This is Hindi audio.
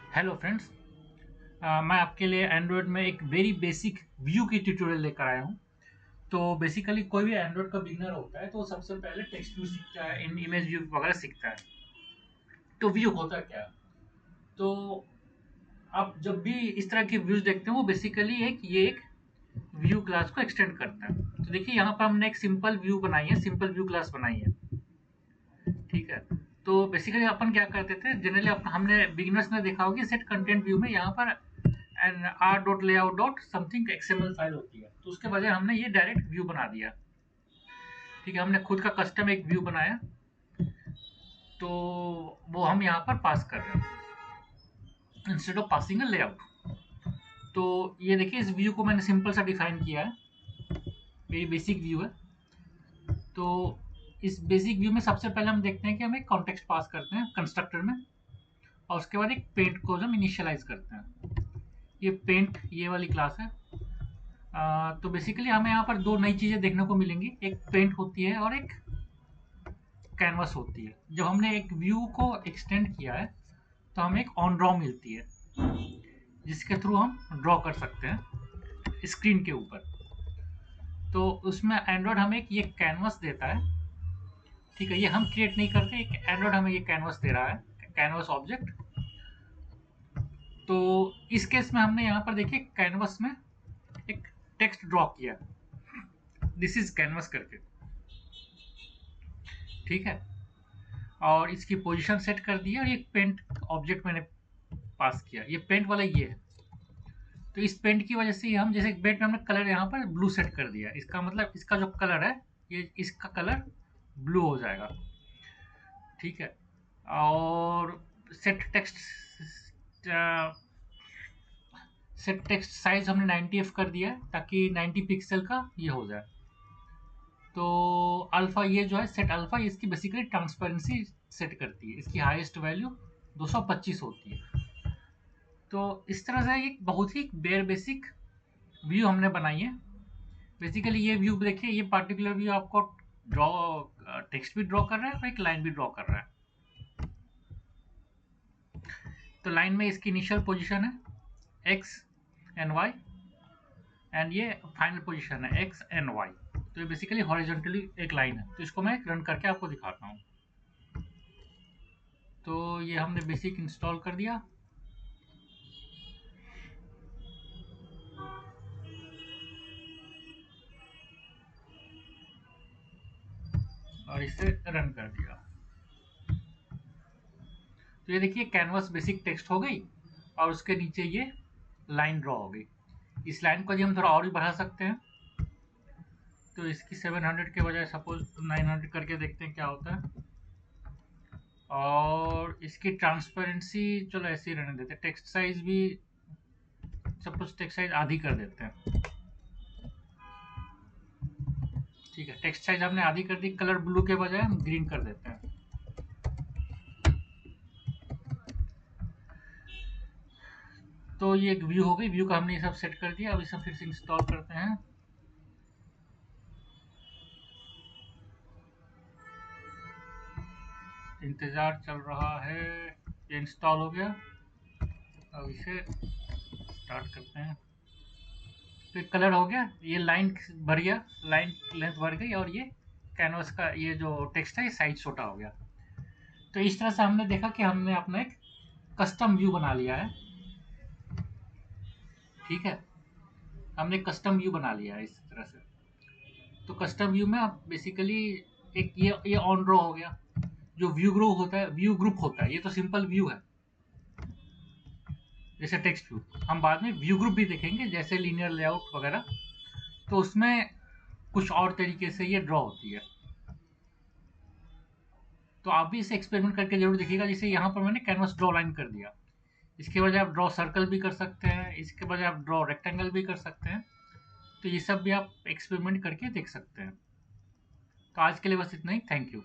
Hello friends. मैं आपके लिए एंड्रॉयड में एक वेरी बेसिक व्यू की ट्यूटोरियल लेकर आया हूँ। तो बेसिकली कोई भी एंड्रॉयड का बिगनर होता है तो वो सबसे पहले टेक्स्ट व्यू सीखता है, इन इमेज व्यू वगैरह सीखता है। तो व्यू होता क्या? तो आप जब भी इस तरह के व्यूज देखते हैं वो बेसिकली एक व्यू क्लास को एक्सटेंड करता है। तो देखिए यहाँ पर हमने एक सिंपल व्यू बनाई है, सिंपल व्यू क्लास बनाई है। ठीक है। तो बेसिकली अपन क्या करते थे, जनरली हमने बिगिनर्स ने देखा होगा सेट कंटेंट व्यू में यहाँ पर and R dot layout dot something XML file होती है, तो उसके बजाय हमने ये डायरेक्ट व्यू बना दिया। ठीक है, हमने खुद का कस्टम एक व्यू बनाया, तो वो हम यहाँ पर पास कर रहे हैं instead of passing a layout. तो ये देखिए, इस व्यू को मैंने सिंपल सा डिफाइन किया है, वेरी बेसिक व्यू है। तो इस बेसिक व्यू में सबसे पहले हम देखते हैं कि हम एक कॉन्टेक्स्ट पास करते हैं कंस्ट्रक्टर में, और उसके बाद एक पेंट को हम इनिशियलाइज करते हैं। ये पेंट ये वाली क्लास है। तो बेसिकली हमें यहाँ पर दो नई चीजें देखने को मिलेंगी, एक पेंट होती है और एक कैनवस होती है। जब हमने एक व्यू को एक्सटेंड किया है तो हमें एक ऑन ड्रॉ मिलती है, जिसके थ्रू हम ड्रॉ कर सकते हैं स्क्रीन के ऊपर। तो उसमें एंड्रॉयड हमें एक ये कैनवस देता है। ठीक है, ये हम क्रिएट नहीं करते, एक एंड्रॉयड हमें ये कैनवस दे रहा है, कैनवस ऑब्जेक्ट। तो इस केस में हमने यहाँ पर देखिए कैनवस में एक टेक्स्ट ड्रॉ किया, दिस इज कैनवस करके। ठीक है, और इसकी पोजीशन सेट कर दी है, और एक पेंट ऑब्जेक्ट मैंने पास किया, ये पेंट वाला ये है। तो इस पेंट की वजह से हम जैसे पेंट में हमने कलर यहाँ पर ब्लू सेट कर दिया, इसका मतलब इसका जो कलर है ये इसका कलर ब्लू हो जाएगा। ठीक है, और set text set text size हमने 90f कर दिया है, ताकि 90 पिक्सल का ये हो जाए। तो अल्फा ये जो है सेट अल्फा, इसकी बेसिकली ट्रांसपेरेंसी सेट करती है, इसकी हाईएस्ट वैल्यू 225 होती है। तो इस तरह से एक बहुत ही बेयर बेसिक व्यू हमने बनाई है। बेसिकली ये व्यू देखिए, ये पार्टिकुलर व्यू आपको ड्रॉ टेक्स्ट भी ड्रॉ कर रहा है और एक लाइन भी ड्रॉ कर रहा है। तो लाइन में इसकी इनिशियल पोजीशन है एक्स एंड वाई, एंड ये फाइनल पोजीशन है एक्स एंड वाई। तो ये बेसिकली हॉरिजॉन्टली एक लाइन है। तो इसको मैं रन करके आपको दिखाता हूँ। तो ये हमने बेसिक इंस्टॉल कर दिया, और इसे रन कर दिया। तो ये देखिए कैनवस बेसिक टेक्स्ट हो गई, और उसके नीचे ये लाइन ड्रॉ हो गई। इस लाइन को जी हम थोड़ा और भी बढ़ा सकते हैं, तो इसकी 700 के बजाय सपोज 900 करके देखते हैं क्या होता है। और इसकी ट्रांसपेरेंसी चलो ऐसे ही रहने देते हैं, टेक्स्ट साइज भी सपोज टेक्स्ट साइज आधी कर देते हैं। ठीक है, टेक्स्ट साइज हमने आधी कर दी, कलर ब्लू के बजाय हम ग्रीन कर देते हैं। तो ये एक व्यू हो गई, व्यू का हमने ये सब सेट कर दिया। अब इसे फिर से इंस्टॉल करते हैं। इंतजार चल रहा है, ये इंस्टॉल हो गया। अब इसे स्टार्ट करते हैं। तो कलर हो गया, ये लाइन भर गया, लाइन लेंथ भर गई, और ये कैनवस का ये जो टेक्स्ट है ये साइज छोटा हो गया। तो इस तरह से हमने देखा कि हमने अपना एक कस्टम व्यू बना लिया है। ठीक है, हमने कस्टम व्यू बना लिया है इस तरह से। तो कस्टम व्यू में आप बेसिकली एक ये ऑन ड्रॉ हो गया। जो व्यू ग्रुप होता है, व्यू ग्रुप होता है, ये तो सिंपल व्यू है जैसे टेक्स्ट व्यू। हम बाद में व्यू ग्रुप भी देखेंगे, जैसे लीनियर लेआउट वगैरह, तो उसमें कुछ और तरीके से ये ड्रॉ होती है। तो आप भी इसे एक्सपेरिमेंट करके जरूर देखिएगा। जैसे यहाँ पर मैंने कैनवस ड्रॉ लाइन कर दिया, इसके बजाय आप ड्रॉ सर्कल भी कर सकते हैं, इसके बजाय आप ड्रॉ रेक्टेंगल भी कर सकते हैं। तो ये सब भी आप एक्सपेरिमेंट करके देख सकते हैं। तो आज के लिए बस इतना ही, थैंक यू।